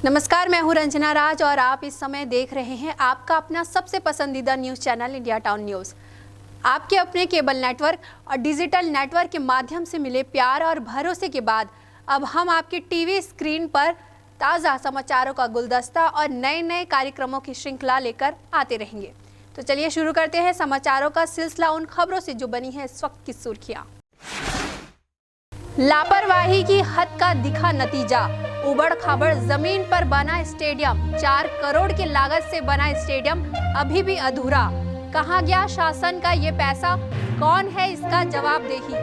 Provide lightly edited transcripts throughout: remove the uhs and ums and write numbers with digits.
नमस्कार, मैं हूं रंजना राज और आप इस समय देख रहे हैं आपका अपना सबसे पसंदीदा news channel India town news. आपके अपने केबल नेटवर्क और डिजिटल नेटवर्क के माध्यम से मिले प्यार और भरोसे के बाद अब हम आपकी टीवी स्क्रीन पर ताज़ा समाचारों का गुलदस्ता और नए नए कार्यक्रमों की श्रृंखला लेकर आते रहेंगे। तो चलिए शुरू करते हैं समाचारों का सिलसिला उन खबरों से जो बनी है इस वक्त की सुर्खियाँ। लापरवाही की हद का दिखा नतीजा, उबड़ खाबड़ जमीन पर बना स्टेडियम, 4 करोड़ की लागत से बना स्टेडियम अभी भी अधूरा। कहां गया शासन का ये पैसा, कौन है इसका जवाबदेही।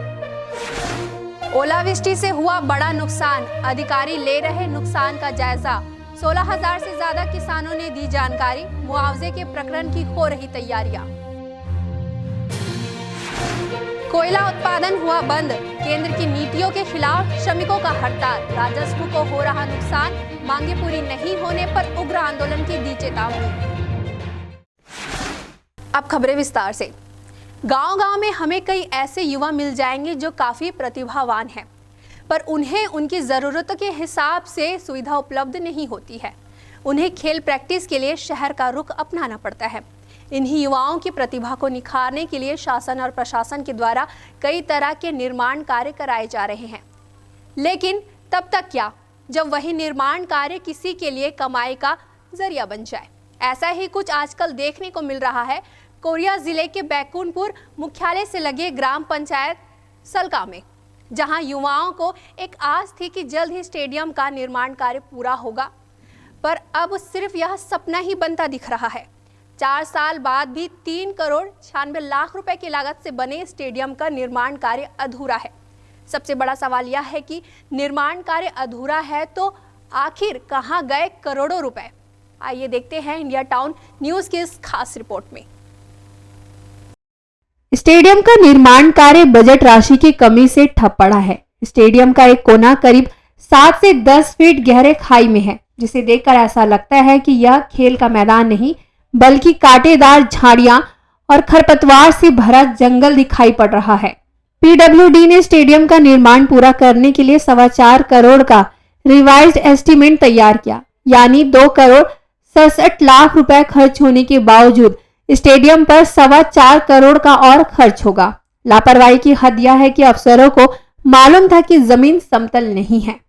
ओलावृष्टि से हुआ बड़ा नुकसान, अधिकारी ले रहे नुकसान का जायजा। 16,000 से ज्यादा किसानों ने दी जानकारी, मुआवजे के प्रकरण की हो रही तैयारियां। कोयला उत्पादन हुआ बंद, केंद्र की नीतियों के खिलाफ श्रमिकों का हड़ताल, राजस्व को हो रहा नुकसान, मांगे पूरी नहीं होने पर उग्र आंदोलन की दी चेतावनी। अब खबरें विस्तार से। गांव-गांव में हमें कई ऐसे युवा मिल जाएंगे जो काफी प्रतिभावान हैं, पर उन्हें उनकी जरूरतों के हिसाब से सुविधा उपलब्ध नहीं होती है। उन्हें खेल प्रैक्टिस के लिए शहर का रुख अपनाना पड़ता है। इन्हीं युवाओं की प्रतिभा को निखारने के लिए शासन और प्रशासन के द्वारा कई तरह के निर्माण कार्य कराए जा रहे हैं। लेकिन तब तक क्या, जब वही निर्माण कार्य किसी के लिए कमाई का जरिया बन जाए। ऐसा ही कुछ आजकल देखने को मिल रहा है कोरिया जिले के बैकुंठपुर मुख्यालय से लगे ग्राम पंचायत सलका में, जहां युवाओं को एक आस थी कि जल्द ही स्टेडियम का निर्माण कार्य पूरा होगा, पर अब सिर्फ यह सपना ही बनता दिख रहा है। 4 साल बाद भी 3 करोड़ 96 लाख रुपए की लागत से बने स्टेडियम का निर्माण कार्य अधूरा है। सबसे बड़ा सवाल यह है कि निर्माण कार्य अधूरा है तो आखिर कहां गए करोड़ों रुपए। आइए देखते हैं इंडिया टाउन न्यूज़ की इस खास रिपोर्ट में। स्टेडियम का निर्माण कार्य बजट राशि की कमी से ठप पड़ा है। स्टेडियम का एक कोना करीब 7 से 10 फीट गहरे खाई में है, जिसे देखकर ऐसा लगता है कि यह खेल का मैदान नहीं बल्कि कांटेदार झाड़ियां और खरपतवार से भरा जंगल दिखाई पड़ रहा है। पीडब्ल्यूडी ने स्टेडियम का निर्माण पूरा करने के लिए 4.25 करोड़ का रिवाइज्ड एस्टीमेट तैयार किया, यानी 2 करोड़ 67 लाख रुपए खर्च होने के बावजूद स्टेडियम पर 4.25 करोड़ का और खर्च होगा। लापरवाही की हद यह है कि अफसरों को मालूम था कि जमीन समतल नहीं है,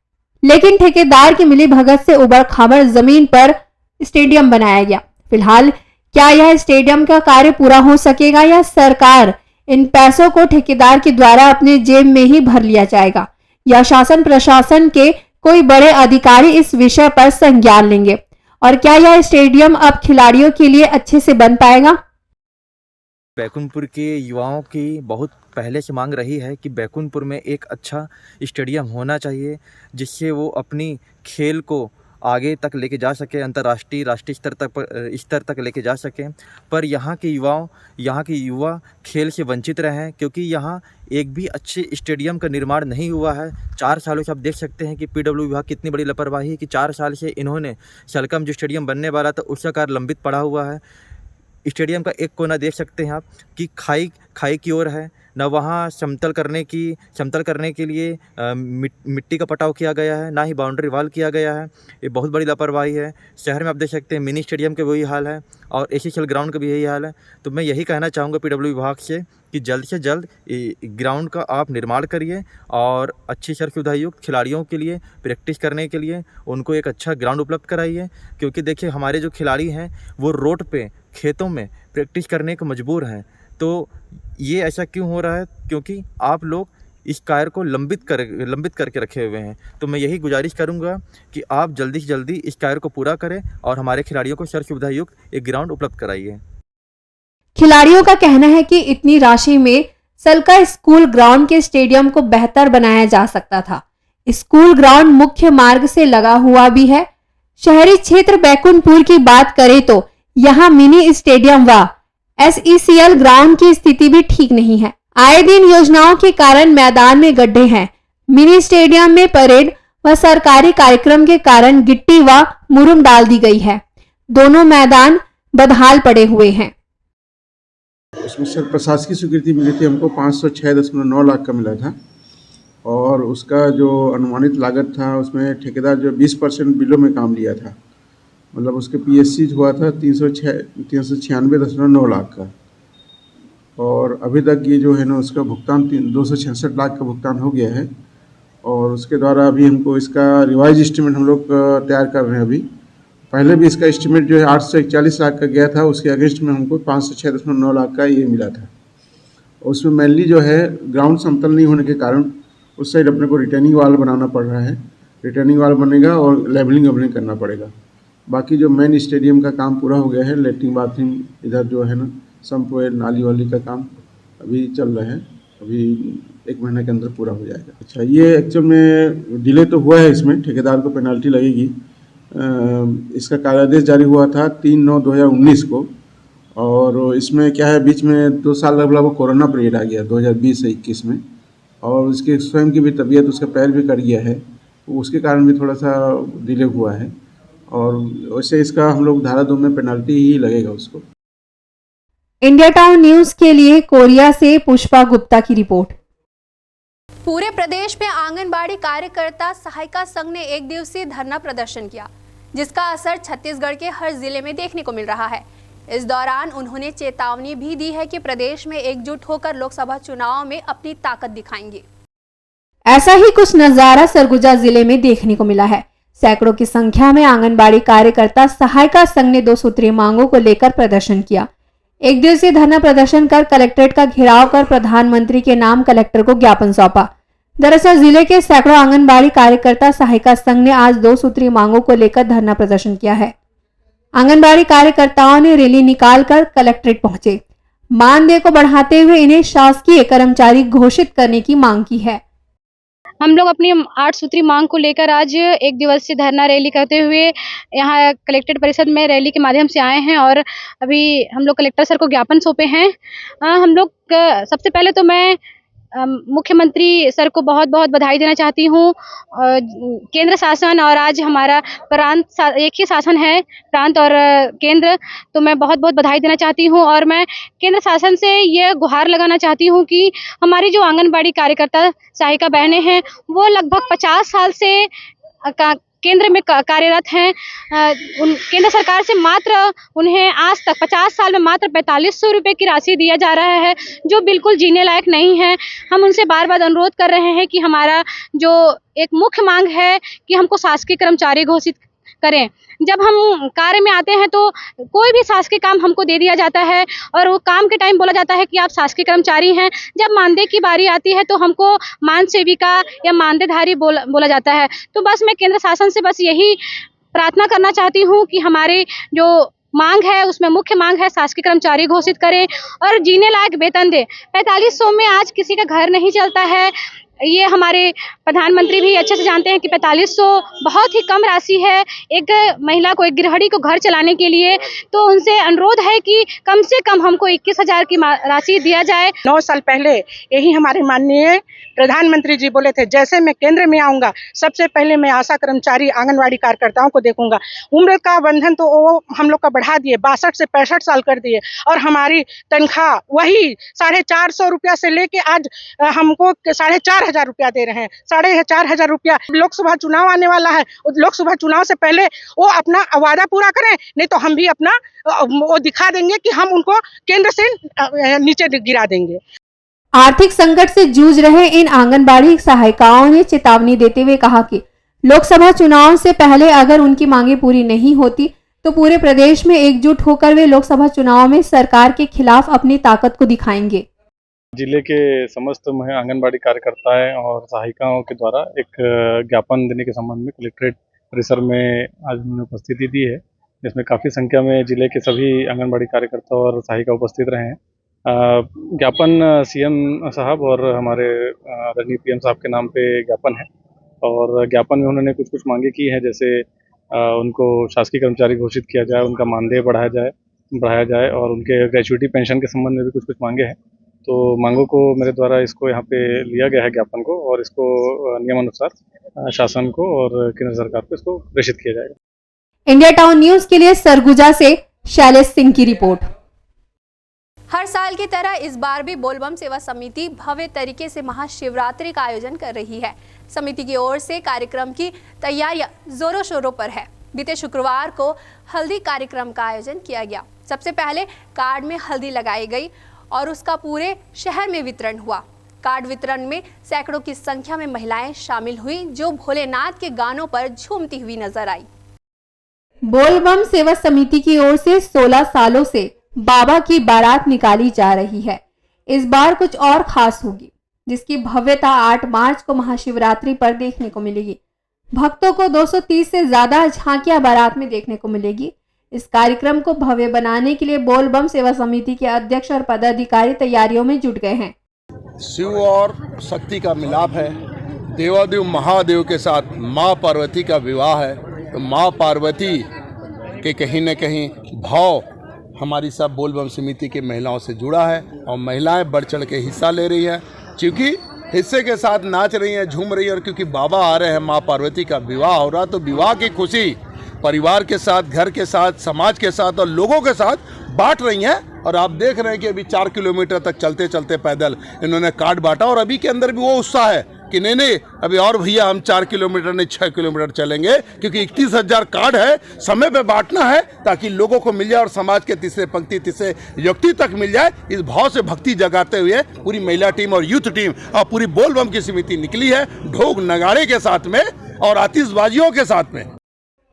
लेकिन ठेकेदार की मिलीभगत से उबड़ खाबड़ जमीन पर स्टेडियम बनाया गया। फिलहाल क्या यह स्टेडियम का कार्य पूरा हो सकेगा या सरकार इन पैसों को ठेकेदार के द्वारा अपने जेब में ही भर लिया जाएगा, या शासन प्रशासन के कोई बड़े अधिकारी इस विषय पर संज्ञान लेंगे, और क्या यह स्टेडियम अब खिलाड़ियों के लिए अच्छे से बन पाएगा। बैकुंठपुर के युवाओं की बहुत पहले से मांग रही है कि बैकुंठपुर में एक अच्छा स्टेडियम होना चाहिए, जिससे वो अपनी खेल को आगे तक लेके जा सके, अंतर्राष्ट्रीय राष्ट्रीय स्तर तक लेके जा सकें। पर यहाँ के युवा खेल से वंचित रहे हैं, क्योंकि यहाँ एक भी अच्छे स्टेडियम का निर्माण नहीं हुआ है। 4 सालों से आप देख सकते हैं कि पीडब्ल्यू विभाग कितनी बड़ी लापरवाही है कि 4 साल से इन्होंने सलकम जो स्टेडियम बनने वाला था उसका कार्य लंबित पड़ा हुआ है। स्टेडियम का एक कोना देख सकते हैं आप कि खाई की ओर है, न वहाँ समतल करने के लिए मिट्टी का पटाव किया गया है, ना ही बाउंड्री वाल किया गया है। ये बहुत बड़ी लापरवाही है। शहर में आप देख सकते हैं मिनी स्टेडियम का वही हाल है और एसएसएल ग्राउंड का भी यही हाल है। तो मैं यही कहना चाहूँगा पीडब्ल्यू विभाग से कि जल्द से जल्द ग्राउंड का आप निर्माण करिए और अच्छी सर्व सुविधा युक्त खिलाड़ियों के लिए प्रैक्टिस करने के लिए उनको एक अच्छा ग्राउंड उपलब्ध कराइए। क्योंकि देखिए हमारे जो खिलाड़ी हैं वो रोड पे खेतों में प्रैक्टिस करने को मजबूर हैं। तो ये ऐसा क्यों हो रहा है? क्योंकि आप लोग इस कार्य को लंबित करके रखे हुए हैं। तो मैं यही गुजारिश करूंगा कि आप जल्दी से जल्दी इस कार्य को पूरा करें और हमारे खिलाड़ियों को सर्व सुविधा युक्त एक ग्राउंड उपलब्ध कराइए। खिलाड़ियों का कहना है कि इतनी राशि में सलका स्कूल ग्राउंड के स्टेडियम को बेहतर बनाया जा सकता था। स्कूल ग्राउंड मुख्य मार्ग से लगा हुआ भी है। शहरी क्षेत्र बैकुंठपुर की बात करें तो यहाँ मिनी स्टेडियम व एसईसीएल ग्राउंड की स्थिति भी ठीक नहीं है। आए दिन योजनाओं के कारण मैदान में गड्ढे हैं। मिनी स्टेडियम में परेड व सरकारी कार्यक्रम के कारण गिट्टी व मुरुम डाल दी गई है। दोनों मैदान बदहाल पड़े हुए हैं। उसमें सर प्रशासकीय स्वीकृति मिली थी हमको 506.9 लाख का मिला था और और उसका जो अनुमानित लागत था उसमें ठेकेदार जो 20% बिलों में काम लिया था, मतलब उसके पीएससी हुआ था 396.9 लाख का, और अभी तक ये जो है ना उसका भुगतान 266 लाख का भुगतान हो गया है। और उसके द्वारा अभी हमको इसका रिवाइज एस्टीमेट हम लोग तैयार कर रहे हैं। अभी पहले भी इसका एस्टीमेट जो है 841 लाख का गया था, उसके अगेंस्ट में हमको 506.9 लाख का ये मिला था। उसमें मेनली जो है ग्राउंड समतल नहीं होने के कारण उस साइड अपने को रिटर्निंग वाल बनाना पड़ रहा है। रिटर्निंग वाल बनेगा और लेवलिंग करना पड़ेगा। बाकी जो मेन स्टेडियम का काम पूरा हो गया है, लेटरिन बाथरूम इधर जो है ना सम्प वेल नाली वाली का काम अभी चल रहा है, अभी 1 महीने के अंदर पूरा हो जाएगा। अच्छा, ये एक्चुअल में डिले तो हुआ है, इसमें ठेकेदार को पेनल्टी लगेगी। इसका कार्यादेश जारी हुआ था 3/9/2019 को, और इसमें क्या है बीच में 2 साल लगभग कोरोना पीरियड आ गया 2020 से 21 में, और उसके स्वयं की भी तबीयत, उसका पैर भी कट गया है, उसके कारण भी थोड़ा सा डिले हुआ है। और वैसे इसका हम लोग धारा 2 में पेनल्टी ही लगेगा उसको। इंडिया टाउन न्यूज के लिए कोरिया से पुष्पा गुप्ता की रिपोर्ट। पूरे प्रदेश में आंगनबाड़ी कार्यकर्ता सहायिका संघ ने 1 दिवसीय धरना प्रदर्शन किया, जिसका असर छत्तीसगढ़ के हर जिले में देखने को मिल रहा है। इस दौरान उन्होंने चेतावनी भी दी है कि प्रदेश में एकजुट होकर लोकसभा चुनाव में अपनी ताकत दिखाएंगे। ऐसा ही कुछ नजारा सरगुजा जिले में देखने को मिला है। सैकड़ों की संख्या में आंगनबाड़ी कार्यकर्ता सहायिका संघ ने 2 सूत्रीय मांगों को लेकर प्रदर्शन किया। 1 दिवसीय धरना प्रदर्शन कर कलेक्ट्रेट का घेराव कर प्रधानमंत्री के नाम कलेक्टर को ज्ञापन सौंपा। दरअसल जिले के सैकड़ों आंगनबाड़ी कार्यकर्ता सहायिका संघ ने आज 2 सूत्रीय मांगों को लेकर धरना प्रदर्शन किया है। आंगनबाड़ी कार्यकर्ताओं ने रैली निकालकर कलेक्ट्रेट पहुंचे। मानदेय को बढ़ाते हुए इन्हें शासकीय कर्मचारी घोषित करने की मांग की है। हम लोग अपनी 8 सूत्री मांग को लेकर आज 1 दिवसीय धरना रैली करते हुए यहाँ कलेक्ट्रेट परिसर में रैली के माध्यम से आए हैं, और अभी हम लोग कलेक्टर सर को ज्ञापन सौंपे हैं। हम लोग सबसे पहले तो मैं मुख्यमंत्री सर को बहुत बहुत बधाई देना चाहती हूँ। केंद्र शासन और आज हमारा प्रांत एक ही शासन है, प्रांत और केंद्र, तो मैं बहुत बहुत बधाई देना चाहती हूँ। और मैं केंद्र शासन से ये गुहार लगाना चाहती हूँ कि हमारी जो आंगनबाड़ी कार्यकर्ता सहायिका बहनें हैं वो लगभग 50 साल से केंद्र में कार्यरत हैं। केंद्र सरकार से मात्र उन्हें आज तक 50 साल में मात्र 4500 रुपये की राशि दिया जा रहा है, जो बिल्कुल जीने लायक नहीं है। हम उनसे बार बार अनुरोध कर रहे हैं कि हमारा जो एक मुख्य मांग है कि हमको शासकीय कर्मचारी घोषित करें। जब हम कार्य में आते हैं तो कोई भी शासकीय काम हमको दे दिया जाता है, और वो काम के टाइम बोला जाता है कि आप शासकीय कर्मचारी हैं। जब मानदेय की बारी आती है तो हमको मान सेविका या मानदेयधारी बोला जाता है। तो बस मैं केंद्र शासन से बस यही प्रार्थना करना चाहती हूँ कि हमारी जो मांग है उसमें मुख्य मांग है शासकीय कर्मचारी घोषित करें और जीने लायक वेतन दे। 4500 में आज किसी का घर नहीं चलता है। ये हमारे प्रधानमंत्री भी अच्छे से जानते हैं कि 4500 बहुत ही कम राशि है एक महिला को, एक गृहिणी को घर चलाने के लिए। तो उनसे अनुरोध है कि कम से कम हमको 21,000 की राशि दिया जाए। 9 साल पहले यही हमारे माननीय प्रधानमंत्री जी बोले थे, जैसे मैं केंद्र में आऊंगा सबसे पहले मैं आशा कर्मचारी आंगनवाड़ी कार्यकर्ताओं को देखूंगा। उम्र का बंधन तो वो हम लोग का बढ़ा दिए, 62 से 65 साल कर दिए, और हमारी तनख्वाह वही 450 रुपया से लेके आज हमको 4,500 रुपया दे रहे हैं। 4,500 रुपया। लोकसभा चुनाव आने वाला है, लोकसभा चुनाव से पहले वो अपना वादा पूरा करें, नहीं तो हम भी अपना वो दिखा देंगे कि हम उनको केंद्र से नीचे गिरा देंगे। आर्थिक संकट से जूझ रहे इन आंगनबाड़ी सहायिकाओं ने चेतावनी देते हुए कहा कि लोकसभा चुनाव से पहले अगर उनकी मांगे पूरी नहीं होती तो पूरे प्रदेश में एकजुट होकर वे लोकसभा चुनाव में सरकार के खिलाफ अपनी ताकत को दिखाएंगे। जिले के समस्त आंगनबाड़ी कार्यकर्ताएं और सहायिकाओं के द्वारा एक ज्ञापन देने के संबंध में कलेक्ट्रेट परिसर में आज उन्होंने उपस्थिति दी है, जिसमें काफ़ी संख्या में जिले के सभी आंगनबाड़ी कार्यकर्ता और सहायिका उपस्थित रहे हैं। ज्ञापन सीएम साहब और हमारे आदरणीय पीएम साहब के नाम पे ज्ञापन है, और ज्ञापन में उन्होंने कुछ मांगे की है, जैसे उनको शासकीय कर्मचारी घोषित किया जाए, उनका मानदेय बढ़ाया जाए और उनके ग्रेजुएटी पेंशन के संबंध में भी कुछ मांगे हैं। तो मांगों को मेरे द्वारा इसको यहाँ पे लिया गया है ज्ञापन को, और इसको नियमानुसार शासन को और केंद्र सरकार को इसको प्रेषित किया जाएगा। इंडिया टाउन न्यूज के लिए सरगुजा से शैलेश सिंह की रिपोर्ट। हर साल की तरह इस बार भी बोलबम सेवा समिति भव्य तरीके से महाशिवरात्रि का आयोजन कर रही है। समिति की ओर से कार्यक्रम की तैयारियां जोरों शोरों पर है। बीते शुक्रवार को हल्दी कार्यक्रम का आयोजन किया गया। सबसे पहले कार्ड में हल्दी लगाई गई और उसका पूरे शहर में वितरण हुआ। कार्ड वितरण में सैकड़ों की संख्या में महिलाएं शामिल हुई, जो भोलेनाथ के गानों पर झूमती हुई नजर आई। बोलबम सेवा समिति की ओर से 16 सालों से बाबा की बारात निकाली जा रही है। इस बार कुछ और खास होगी, जिसकी भव्यता 8 मार्च को महाशिवरात्रि पर देखने को मिलेगी। भक्तों को 230 से ज्यादा झांकियां बारात में देखने को मिलेगी। इस कार्यक्रम को भव्य बनाने के लिए बोलबम सेवा समिति के अध्यक्ष और पदाधिकारी तैयारियों में जुट गए हैं। शिव और शक्ति का मिलाप है। देवादेव महादेव के साथ माँ पार्वती का विवाह है, तो माँ पार्वती के कहीं न कहीं भाव हमारी सब बोलबम समिति की महिलाओं से जुड़ा है और महिलाएं बढ़ चढ़ के हिस्सा ले रही हैं, क्योंकि हिस्से के साथ नाच रही हैं, झूम रही हैं, और क्योंकि बाबा आ रहे हैं, माँ पार्वती का विवाह हो रहा, तो विवाह की खुशी परिवार के साथ, घर के साथ, समाज के साथ और लोगों के साथ बांट रही हैं। और आप देख रहे हैं कि अभी 4 किलोमीटर तक चलते चलते पैदल इन्होंने कार्ड बांटा, और अभी के अंदर भी वो उत्साह है कि नहीं अभी और भैया हम 4 किलोमीटर नहीं 6 किलोमीटर चलेंगे, क्योंकि 31,000 कार्ड है, समय पे बांटना है ताकि लोगों को मिल जाए और समाज के तीसरे पंक्ति तीसरे व्यक्ति तक मिल जाए। इस भाव से भक्ति जगाते हुए पूरी महिला टीम और यूथ टीम और पूरी बोलबम की समिति निकली है, ढोल नगाड़े के साथ में और आतिशबाजियों के साथ में।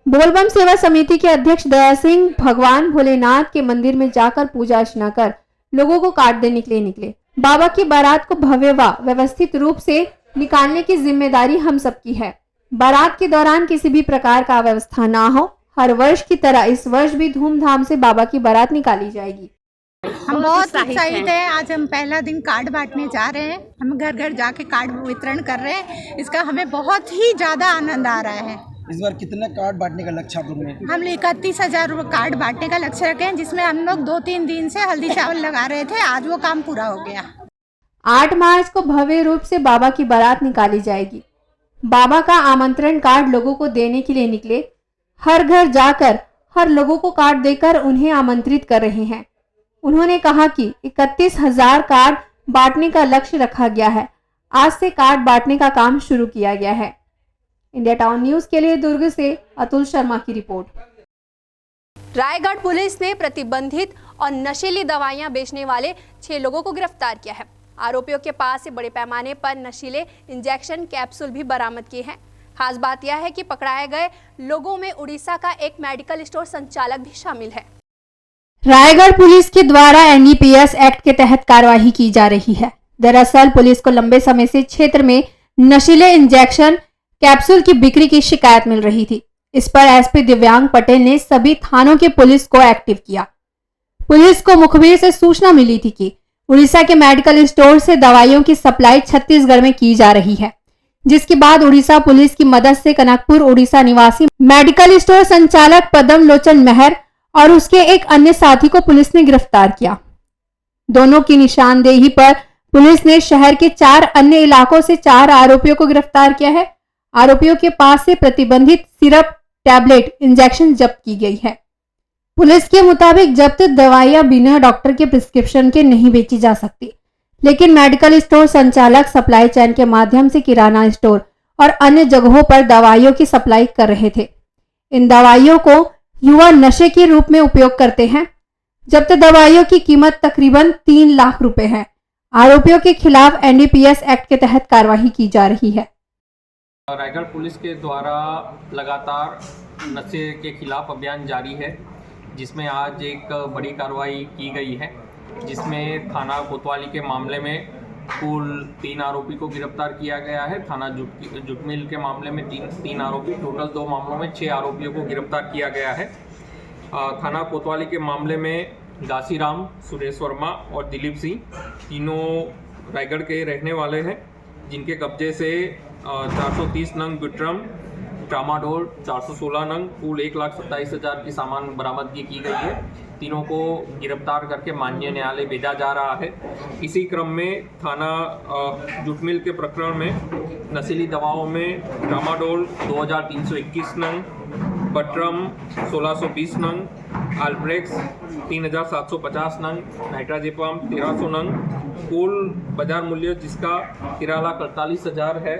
बोलबम सेवा समिति के अध्यक्ष दया सिंह भगवान भोलेनाथ के मंदिर में जाकर पूजा अर्चना कर लोगों को कार्ड देने के लिए निकले। बाबा की बारात को भव्य व व्यवस्थित रूप से निकालने की जिम्मेदारी हम सबकी है। बारात के दौरान किसी भी प्रकार का अव्यवस्था ना हो। हर वर्ष की तरह इस वर्ष भी धूमधाम से बाबा की बारात निकाली जाएगी। हम बहुत उत्साहित हैं। आज हम पहला दिन कार्ड बांटने जा रहे हैं। हम घर घर जाके कार्ड वितरण कर रहे हैं। इसका हमें बहुत ही ज़्यादा आनंद आ रहा है। इस बार कितने कार्ड बांटने का लक्ष्य है? हम 31,000 कार्ड बांटने का लक्ष्य रखे हैं, जिसमें हम लोग 2-3 दिन से हल्दी चावल लगा रहे थे। आज वो काम पूरा हो गया। 8 मार्च को भव्य रूप से बाबा की बारात निकाली जाएगी। बाबा का आमंत्रण कार्ड लोगों को देने के लिए निकले। हर घर जाकर हर लोगों को कार्ड देकर उन्हें आमंत्रित कर रहे हैं। उन्होंने कहा कि 31,000 कार्ड बांटने का लक्ष्य रखा गया है। आज से कार्ड बांटने का काम शुरू किया गया है। इंडिया टाउन न्यूज के लिए दुर्ग से अतुल शर्मा की रिपोर्ट। रायगढ़ पुलिस ने प्रतिबंधित और नशीली दवाइयां बेचने वाले 6 लोगों को गिरफ्तार किया है। आरोपियों के पास से बड़े पैमाने पर नशीले इंजेक्शन कैप्सूल भी बरामद किए हैं। खास बात यह है कि पकड़ाए गए लोगों में उड़ीसा का एक मेडिकल स्टोर संचालक भी शामिल है। रायगढ़ पुलिस के द्वारा NDPS एक्ट के तहत कार्रवाई की जा रही है। दरअसल पुलिस को लंबे समय से क्षेत्र में नशीले इंजेक्शन कैप्सूल की बिक्री की शिकायत मिल रही थी। इस पर SP दिव्यांग पटेल ने सभी थानों के पुलिस को एक्टिव किया। पुलिस को मुखबिर से सूचना मिली थी कि उड़ीसा के मेडिकल स्टोर से दवाइयों की सप्लाई छत्तीसगढ़ में की जा रही है, जिसके बाद उड़ीसा पुलिस की मदद से कनकपुर उड़ीसा निवासी मेडिकल स्टोर संचालक पदम लोचन मेहर और उसके एक अन्य साथी को पुलिस ने गिरफ्तार किया। दोनों की निशानदेही पर पुलिस ने शहर के 4 अन्य इलाकों से 4 आरोपियों को गिरफ्तार किया है। आरोपियों के पास से प्रतिबंधित सिरप, टैबलेट, इंजेक्शन जब्त की गई है। पुलिस के मुताबिक जब्त दवाइयां बिना डॉक्टर के प्रिस्क्रिप्शन के नहीं बेची जा सकती, लेकिन मेडिकल स्टोर संचालक सप्लाई चेन के माध्यम से किराना स्टोर और अन्य जगहों पर दवाइयों की सप्लाई कर रहे थे। इन दवाइयों को युवा नशे के रूप में उपयोग करते हैं। जब्त दवाइयों की कीमत तकरीबन 3 लाख रुपए है। आरोपियों के खिलाफ NDPS एक्ट के तहत कार्रवाई की जा रही है। रायगढ़ पुलिस के द्वारा लगातार नशे के खिलाफ अभियान जारी है, जिसमें आज एक बड़ी कार्रवाई की गई है, जिसमें थाना कोतवाली के मामले में कुल 3 आरोपी को गिरफ्तार किया गया है। थाना जुटमिल के मामले में 3 आरोपी, टोटल 2 मामलों में 6 आरोपियों को गिरफ्तार किया गया है। थाना कोतवाली के मामले में घासीराम, सुरेश वर्मा और दिलीप सिंह तीनों रायगढ़ के रहने वाले हैं, जिनके कब्जे से 430 नंग विट्रम, ट्रामाडोल, 416 नंग, कुल 1,27,000 की सामान बरामदगी की गई है। तीनों को गिरफ्तार करके माननीय न्यायालय भेजा जा रहा है। इसी क्रम में थाना जुटमिल के प्रकरण में नशीली दवाओं में ट्रामाडोल 2,321 नंग, बट्रम 1,620 नंग, अल्ब्रेक्स 3750 नंग, नाइट्राजेपम 1300 नंग, कुल बाजार मूल्य जिसका 13,48,000 है।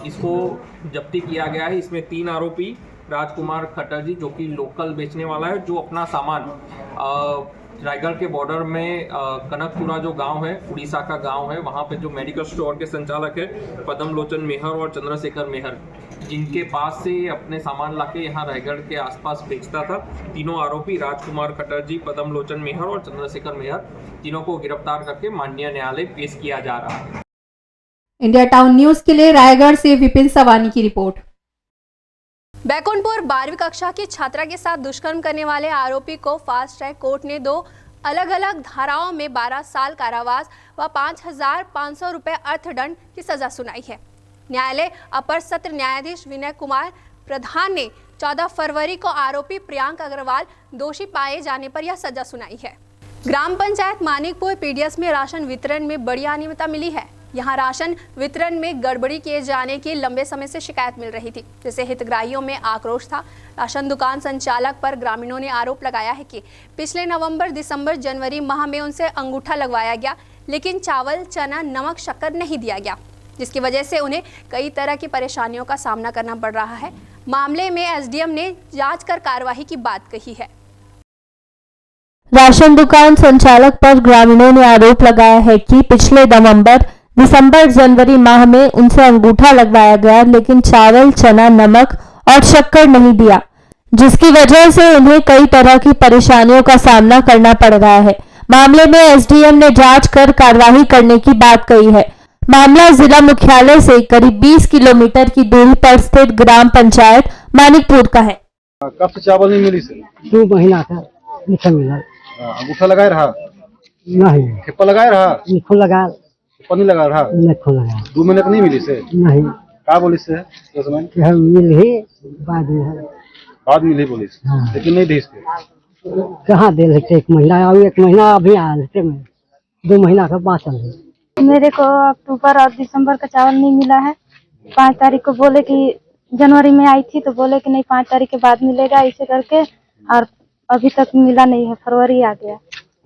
इसको जब्ती किया गया है। इसमें 3 आरोपी राजकुमार खट्टर जी जो कि लोकल बेचने वाला है, जो अपना सामान रायगढ़ के बॉर्डर में कनकपुरा जो गांव है, उड़ीसा का गांव है, वहां पे जो मेडिकल स्टोर के संचालक है पद्म लोचन मेहर और चंद्रशेखर मेहर, जिनके पास से अपने सामान लाके यहाँ रायगढ़ के आसपास बेचता था। तीनों आरोपी राजकुमार खट्टर जी, पद्म लोचन मेहर और चंद्रशेखर मेहर, तीनों को गिरफ्तार करके माननीय न्यायालय पेश किया जा रहा है। इंडिया टाउन न्यूज के लिए रायगढ़ से विपिन सवानी की रिपोर्ट। बैकुंठपुर 12वीं कक्षा की छात्रा के साथ दुष्कर्म करने वाले आरोपी को फास्ट ट्रैक कोर्ट ने 2 अलग-अलग धाराओं में 12 साल कारावास व 5,500 रुपए अर्थदंड की सजा सुनाई है। न्यायालय अपर सत्र न्यायाधीश विनय कुमार प्रधान ने 14 फरवरी को आरोपी प्रियांक अग्रवाल दोषी पाए जाने पर यह सजा सुनाई है। ग्राम पंचायत मानिकपुर पीडीएस में राशन वितरण में बड़ी अनियमितता मिली है। यहाँ राशन वितरण में गड़बड़ी किए जाने की लंबे समय से शिकायत मिल रही थी, जिससे हितग्राहियों में आक्रोश था। राशन दुकान संचालक पर ग्रामीणों ने आरोप लगाया है कि पिछले नवंबर, दिसंबर, जनवरी माह में उनसे अंगूठा लगवाया गया, लेकिन चावल, चना, नमक, शक्कर नहीं दिया गया, जिसकी वजह से उन्हें कई तरह की परेशानियों का सामना करना पड़ रहा है। मामले में एसडीएम ने जांच कर कार्रवाई की बात कही है। राशन दुकान संचालक पर ग्रामीणों ने आरोप लगाया है कि पिछले नवंबर, दिसंबर, जनवरी माह में उनसे अंगूठा लगवाया गया, लेकिन चावल, चना, नमक और शक्कर नहीं दिया, जिसकी वजह से उन्हें कई तरह की परेशानियों का सामना करना पड़ रहा है। मामले में एसडीएम ने जांच कर कार्रवाई करने की बात कही है। मामला जिला मुख्यालय से करीब 20 किलोमीटर की दूरी पर स्थित ग्राम पंचायत मानिकपुर का है। कब से चावल नहीं मिली से? 2 महीना का नहीं मिला। अंगूठा लगाए रहा? नहीं। ठेपा लगाए रहा? नहीं लगा। नहीं लगा रहा? नहीं लगा। 2 महीने तक नहीं मिली से? नहीं। क्या बोली से? तो समय मिल ही बाद में। बाद मिली पुलिस? हाँ। लेकिन नहीं दी इसके? कहाँ दे लेते? 1 महीना और 1 महीना अभी आ लेते में 2 महीना का बाँचल है। मेरे को अक्टूबर और दिसंबर का चावल नहीं मिला है। 5 तारीख को बोले कि जनवरी में आई थी तो बोले कि नहीं 5 तारीख के बाद मिलेगा, ऐसे करके, और अभी तक मिला नहीं है। फरवरी आ गया।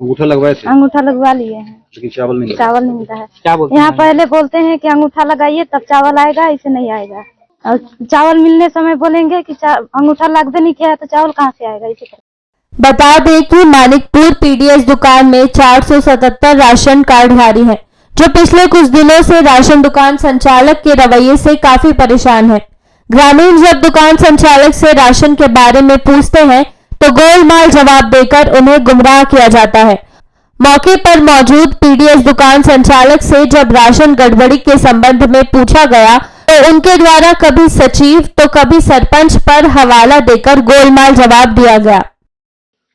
अंगूठा लगवाए थे? अंगूठा लगवा लिए हैं, लेकिन चावल नहीं मिला है। क्या बोलते हैं? यहाँ पहले बोलते हैं कि अंगूठा लगाइए तब चावल आएगा, ऐसे नहीं आएगा। और चावल मिलने समय बोलेंगे कि अंगूठा लगते नहीं किया है तो चावल कहाँ से आएगा, इसी तरह। बता दें कि मानिकपुर पीडीएस दुकान में 477 राशन कार्डधारी हैं, जो पिछले कुछ दिनों से राशन दुकान संचालक के रवैये से काफी परेशान हैं। ग्रामीण जब दुकान संचालक से राशन के बारे में पूछते हैं तो गोलमाल जवाब देकर उन्हें गुमराह किया जाता है। मौके पर मौजूद पीडीएस दुकान संचालक से जब राशन गड़बड़ी के संबंध में पूछा गया तो उनके द्वारा कभी सचिव तो कभी सरपंच पर हवाला देकर गोलमाल जवाब दिया गया।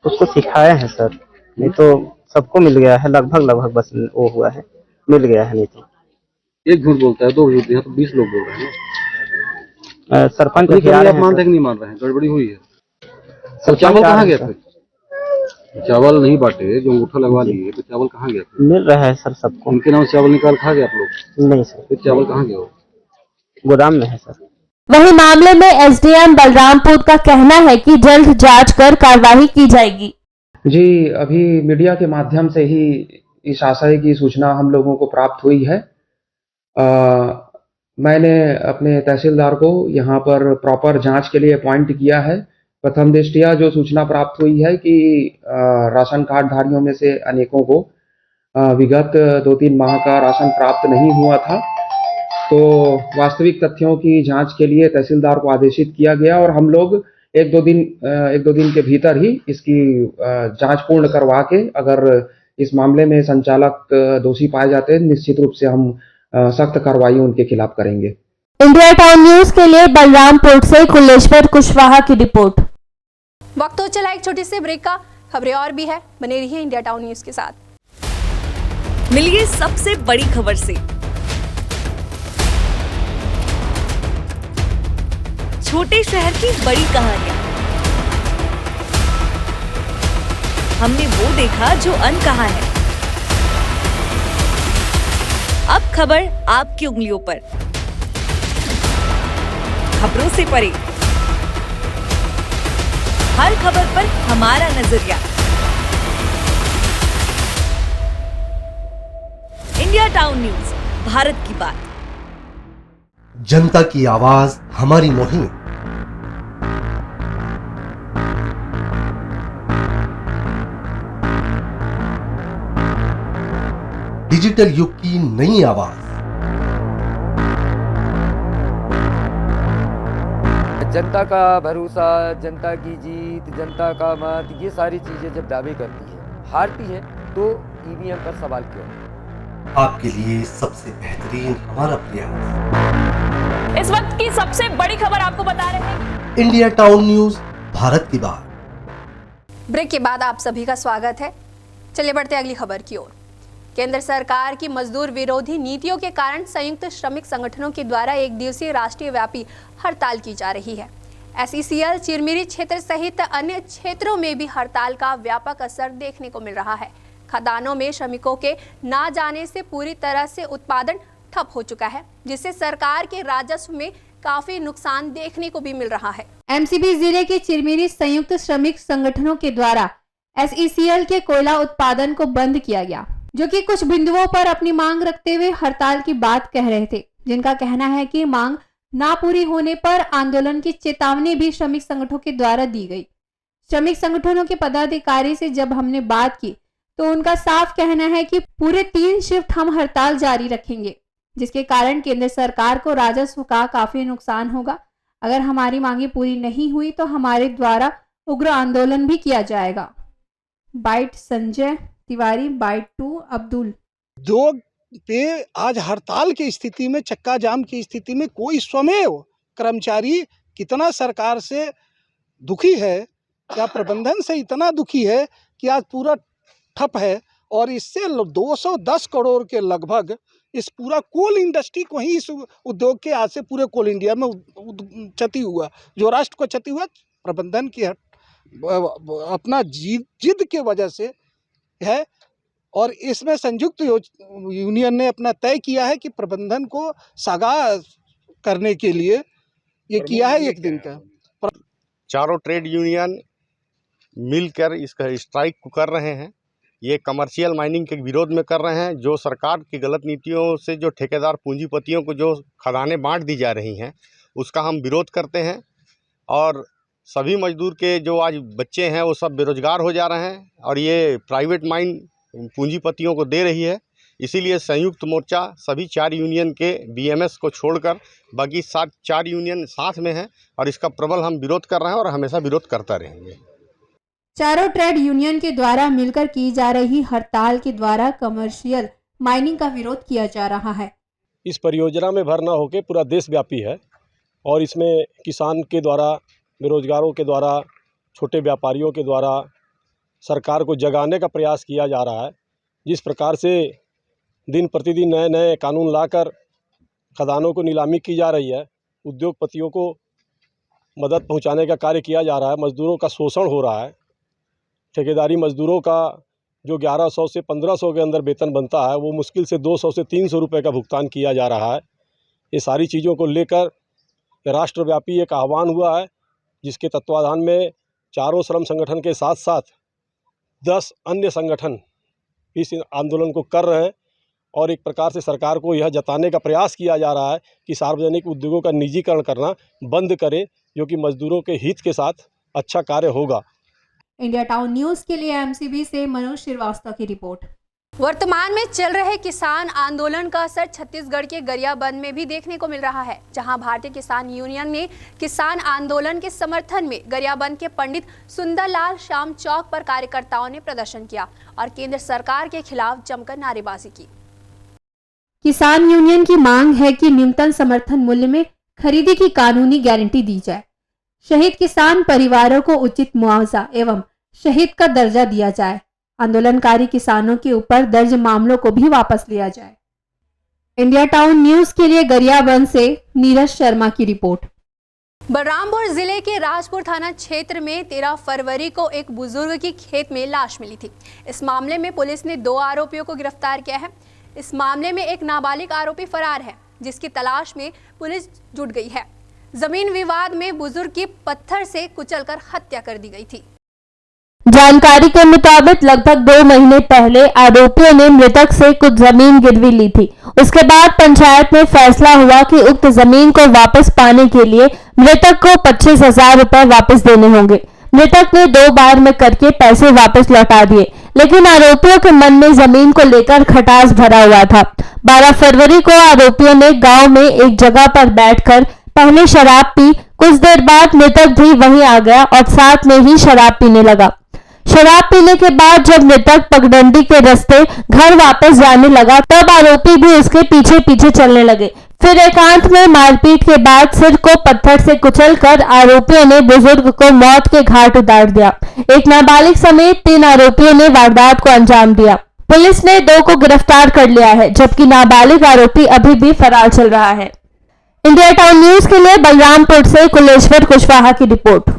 उसको सिखाया है सर, नहीं तो सबको मिल गया है, लगभग बस वो हुआ है, मिल गया है। नहीं तो एक झूठ बोलता है, 2 झूठ, यहाँ तो 20 लोग बोल रहे हैं। सरपंच आप मानते नहीं मान रहे हैं? गड़बड़ी हुई है। सब चावल कहाँ गया था? चावल नहीं बांटे, जो अंगूठा लगवा लिए तो चावल कहाँ गया था? मिल रहा है सर सबको। उनके नाम चावल निकाल खा गए आप लोग? नहीं सर। फिर चावल कहाँ गया? गोदाम में है सर। वहीं मामले में एसडीएम बलरामपुर का कहना है कि जल्द जांच कर कार्रवाई की जाएगी। जी, अभी मीडिया के माध्यम से ही इस आशय की सूचना हम लोगों को प्राप्त हुई है। मैंने अपने तहसीलदार को यहाँ पर प्रॉपर जांच के लिए अपॉइंट किया है। प्रथम दृष्टया जो सूचना प्राप्त हुई है कि राशन कार्डधारियों में से अनेकों को विगत 2-3 माह का राशन प्राप्त नहीं हुआ था, तो वास्तविक तथ्यों की जांच के लिए तहसीलदार को आदेशित किया गया और हम लोग एक दो दिन के भीतर ही इसकी जांच पूर्ण करवा के अगर इस मामले में संचालक दोषी पाए जाते हैं, निश्चित रूप से हम सख्त कार्रवाई उनके खिलाफ करेंगे। इंडिया टाउन न्यूज के लिए बलरामपुर से कुलेश्वर कुशवाहा की रिपोर्ट। वक्त हो चला एक छोटी सी ब्रेक का। खबरें और भी है, बने रहिए इंडिया टाउन न्यूज के साथ। मिलिए सबसे बड़ी खबर से। छोटे शहर की बड़ी कहानियां, हमने वो देखा जो अनकहा है। अब खबर आपकी उंगलियों पर, खबरों से परे। हर खबर पर हमारा नजरिया। इंडिया टाउन न्यूज, भारत की बात। जनता की आवाज हमारी मुहिम। डिजिटल युग की नई आवाज। जनता का भरोसा, जनता की जीत, जनता का मत, ये सारी चीजें जब दावे करती है, हारती है, तो ईवीएम पर सवाल क्यों? आपके लिए सबसे बेहतरीन हमारा प्रयास। इस वक्त की सबसे बड़ी खबर आपको बता रहे हैं। इंडिया टाउन न्यूज, भारत की बात। ब्रेक के बाद आप सभी का स्वागत है। चलिए बढ़ते अगली खबर की ओर। केंद्र सरकार की मजदूर विरोधी नीतियों के कारण संयुक्त श्रमिक संगठनों के द्वारा एक दिवसीय राष्ट्रीय व्यापी हड़ताल की जा रही है। SECL चिरमिरी क्षेत्र सहित अन्य क्षेत्रों में भी हड़ताल का व्यापक असर देखने को मिल रहा है। खदानों में श्रमिकों के ना जाने से पूरी तरह से उत्पादन ठप हो चुका है, जिससे सरकार के राजस्व में काफी नुकसान देखने को भी मिल रहा है। MCB जिले के चिरमिरी संयुक्त श्रमिक संगठनों के द्वारा SECL के कोयला उत्पादन को बंद किया गया, जो कि कुछ बिंदुओं पर अपनी मांग रखते हुए हड़ताल की बात कह रहे थे, जिनका कहना है कि मांग ना पूरी होने पर आंदोलन की चेतावनी भी श्रमिक संगठनों के द्वारा दी गई। श्रमिक संगठनों के पदाधिकारी से जब हमने बात की तो उनका साफ कहना है कि पूरे 3 शिफ्ट हम हड़ताल जारी रखेंगे, जिसके कारण केंद्र सरकार को राजस्व का काफी नुकसान होगा। अगर हमारी मांगे पूरी नहीं हुई तो हमारे द्वारा उग्र आंदोलन भी किया जाएगा। Byte Sanjay Tiwari, byte 2 Abdul. उद्योग पे आज हड़ताल की स्थिति में, चक्का जाम की स्थिति में कोई स्वयं कर्मचारी कितना सरकार से दुखी है या प्रबंधन से इतना दुखी है कि आज पूरा ठप है। और इससे 210 करोड़ के लगभग इस पूरा कोल इंडस्ट्री को ही, इस उद्योग के आज से पूरे कोल इंडिया में क्षति हुआ। जो राष्ट्र को क्षति हुआ प्रबंधन की अपना जिद के वजह से है। और इसमें संयुक्त यूनियन ने अपना तय किया है कि प्रबंधन को सागा करने के लिए ये किया है 1 दिन का। चारों ट्रेड यूनियन मिलकर इसका स्ट्राइक कर रहे हैं। ये कमर्शियल माइनिंग के विरोध में कर रहे हैं। जो सरकार की गलत नीतियों से जो ठेकेदार पूंजीपतियों को जो खदानें बांट दी जा रही हैं, उसका हम विरोध करते हैं। और सभी मजदूर के जो आज बच्चे हैं वो सब बेरोजगार हो जा रहे हैं और ये प्राइवेट माइन पूंजीपतियों को दे रही है। इसीलिए संयुक्त मोर्चा सभी 4 यूनियन के BMS को छोड़कर बाकी 4 यूनियन साथ में हैं और इसका प्रबल हम विरोध कर रहे हैं और हमेशा विरोध करता रहेंगे। चारों ट्रेड यूनियन के द्वारा मिलकर की जा रही हड़ताल के द्वारा कमर्शियल माइनिंग का विरोध किया जा रहा है। इस परियोजना में भरना होकर पूरा देश व्यापी है और इसमें किसान के द्वारा, बेरोजगारों के द्वारा, छोटे व्यापारियों के द्वारा सरकार को जगाने का प्रयास किया जा रहा है। जिस प्रकार से दिन प्रतिदिन नए नए कानून लाकर खदानों को नीलामी की जा रही है, उद्योगपतियों को मदद पहुंचाने का कार्य किया जा रहा है, मजदूरों का शोषण हो रहा है, ठेकेदारी मजदूरों का जो 1100 से 1500 के अंदर वेतन बनता है वो मुश्किल से 200 से 300 रुपये का भुगतान किया जा रहा है। ये सारी चीज़ों को लेकर राष्ट्रव्यापी एक आह्वान हुआ है, जिसके तत्वाधान में चारों श्रम संगठन के साथ साथ 10 अन्य संगठन इस आंदोलन को कर रहे हैं। और एक प्रकार से सरकार को यह जताने का प्रयास किया जा रहा है कि सार्वजनिक उद्योगों का निजीकरण करना बंद करे, जो कि मजदूरों के हित के साथ अच्छा कार्य होगा। इंडिया टाउन न्यूज़ के लिए MCB से मनोज श्रीवास्तव की रिपोर्ट। वर्तमान में चल रहे किसान आंदोलन का असर छत्तीसगढ़ के गरियाबंद में भी देखने को मिल रहा है, जहां भारतीय किसान यूनियन ने किसान आंदोलन के समर्थन में गरियाबंद के पंडित सुंदरलाल शाम चौक पर कार्यकर्ताओं ने प्रदर्शन किया और केंद्र सरकार के खिलाफ जमकर नारेबाजी की। किसान यूनियन की मांग है कि न्यूनतम समर्थन मूल्य में खरीदी की कानूनी गारंटी दी जाए, शहीद किसान परिवारों को उचित मुआवजा एवं शहीद का दर्जा दिया जाए, आंदोलनकारी किसानों के ऊपर दर्ज मामलों को भी वापस लिया जाए। इंडिया टाउन न्यूज़ के लिए गरियाबंद से नीरज शर्मा की रिपोर्ट। बलरामपुर जिले के राजपुर थाना क्षेत्र में 13 फरवरी को एक बुजुर्ग की खेत में लाश मिली थी। इस मामले में पुलिस ने 2 आरोपियों को गिरफ्तार किया है। इस मामले में एक नाबालिग आरोपी फरार है, जिसकी तलाश में पुलिस जुट गई है। जमीन विवाद में बुजुर्ग की पत्थर से कुचलकर हत्या कर दी गई थी। जानकारी के मुताबिक लगभग 2 महीने पहले आरोपियों ने मृतक से कुछ जमीन गिरवी ली थी। उसके बाद पंचायत में फैसला हुआ कि उक्त जमीन को वापस पाने के लिए मृतक को 25,000 रुपए वापस देने होंगे। मृतक ने 2 बार में करके पैसे वापस लौटा दिए, लेकिन आरोपियों के मन में जमीन को लेकर खटास भरा हुआ था। 12 फरवरी को आरोपियों ने गांव में एक जगह पर बैठकर पहले शराब पी। कुछ देर बाद मृतक भी वहीं आ गया और साथ में ही शराब पीने लगा। शराब पीने के बाद जब मृतक पगडंडी के रास्ते घर वापस जाने लगा, तब आरोपी भी उसके पीछे पीछे चलने लगे। फिर एकांत में मारपीट के बाद सिर को पत्थर से कुचलकर आरोपियों ने बुजुर्ग को मौत के घाट उतार दिया। एक नाबालिग समेत 3 आरोपियों ने वारदात को अंजाम दिया। पुलिस ने 2 को गिरफ्तार कर लिया है, जबकि नाबालिग आरोपी अभी भी फरार चल रहा है। इंडिया टाउन न्यूज के लिए बलरामपुर से कुलेश्वर कुशवाहा की रिपोर्ट।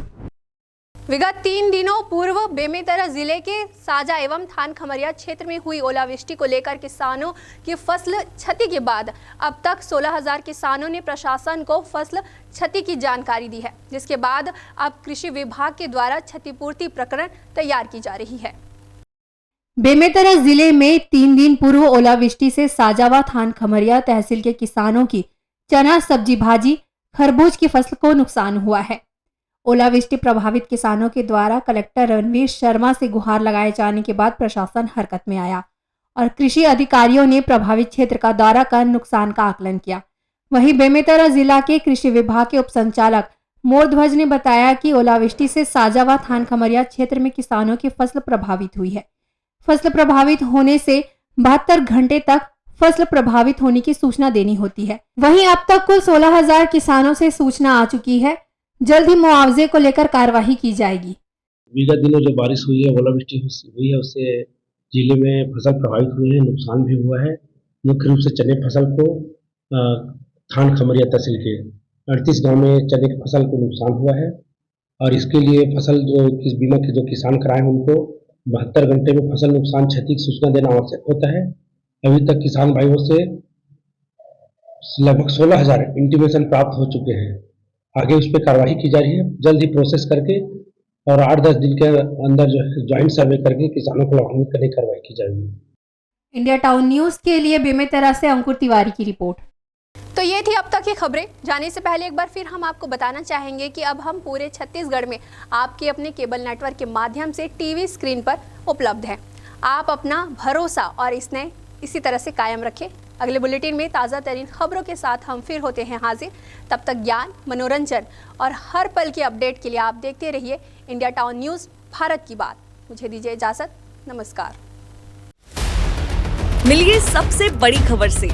विगत 3 दिनों पूर्व बेमेतरा जिले के साजा एवं थान खमरिया क्षेत्र में हुई ओलावृष्टि को लेकर किसानों की फसल क्षति के बाद अब तक 16,000 किसानों ने प्रशासन को फसल क्षति की जानकारी दी है, जिसके बाद अब कृषि विभाग के द्वारा क्षतिपूर्ति प्रकरण तैयार की जा रही है। बेमेतरा जिले में 3 दिन पूर्व ओलावृष्टि से साजा व थान खमरिया तहसील के किसानों की चना, सब्जी भाजी, खरबूज की फसल को नुकसान हुआ है। ओलावृष्टि प्रभावित किसानों के द्वारा कलेक्टर रणवीर शर्मा से गुहार लगाए जाने के बाद प्रशासन हरकत में आया और कृषि अधिकारियों ने प्रभावित क्षेत्र का दौरा कर नुकसान का आकलन किया। वहीं बेमेतरा जिला के कृषि विभाग के उप संचालक मोरध्वज ने बताया कि ओलावृष्टि से साजा व थान खमरिया क्षेत्र में किसानों की फसल प्रभावित हुई है। फसल प्रभावित होने से 72 घंटे तक फसल प्रभावित होने की सूचना देनी होती है। वहीं अब तक कुल 16,000 किसानों से सूचना आ चुकी है। जल्द ही मुआवजे को लेकर कार्यवाही की जाएगी। विगत दिनों जो बारिश हुई है, ओलावृष्टि हुई है, उससे जिले में फसल प्रभावित हुई है, नुकसान भी हुआ है। मुख्य रूप से चने फसल को थान खमरिया तहसील के 38 गांव में चने की फसल को नुकसान हुआ है और इसके लिए फसल जो किस बीमा के जो किसान कराए हैं उनको 72 घंटे में फसल नुकसान क्षति की सूचना देना आवश्यक होता है। अभी तक किसान भाइयों से लगभग 16,000 इंटीमेशन प्राप्त हो चुके हैं। आगे उस पर कार्रवाई की जा रही है। जल्द ही प्रोसेस करके और 8-10 दिन के अंदर जो है ज्वाइंट सर्वे करके किसानों को लाभान्वित करने की कार्रवाई की जाएगी। इंडिया टाउन न्यूज के लिए बेमेतरा से अंकुर तिवारी की रिपोर्ट। तो ये थी अब तक की खबरें। जाने से पहले एक बार फिर हम आपको बताना चाहेंगे कि अब हम पूरे छत्तीसगढ़ में आपके अपने केबल नेटवर्क के माध्यम से टीवी स्क्रीन पर उपलब्ध हैं। आप अपना भरोसा और स्नेह इसी तरह से कायम रखें। अगले बुलेटिन में ताज़ा तरीन खबरों के साथ हम फिर होते हैं हाजिर। तब तक ज्ञान, मनोरंजन और हर पल की अपडेट के लिए आप देखते रहिए इंडिया टाउन न्यूज़, भारत की बात। मुझे दीजिए इजाज़त। नमस्कार। मिलिए सबसे बड़ी खबर से।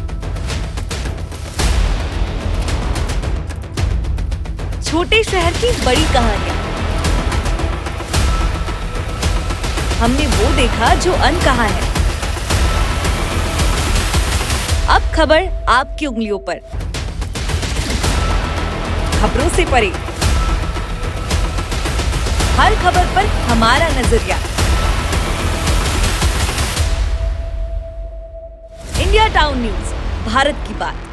छोटे शहर की बड़ी कहानियां। हमने वो देखा जो अनकहा है। अब खबर आपकी उंगलियों पर। खबरों से परे, हर खबर पर हमारा नजरिया। इंडिया टाउन न्यूज, भारत की बात।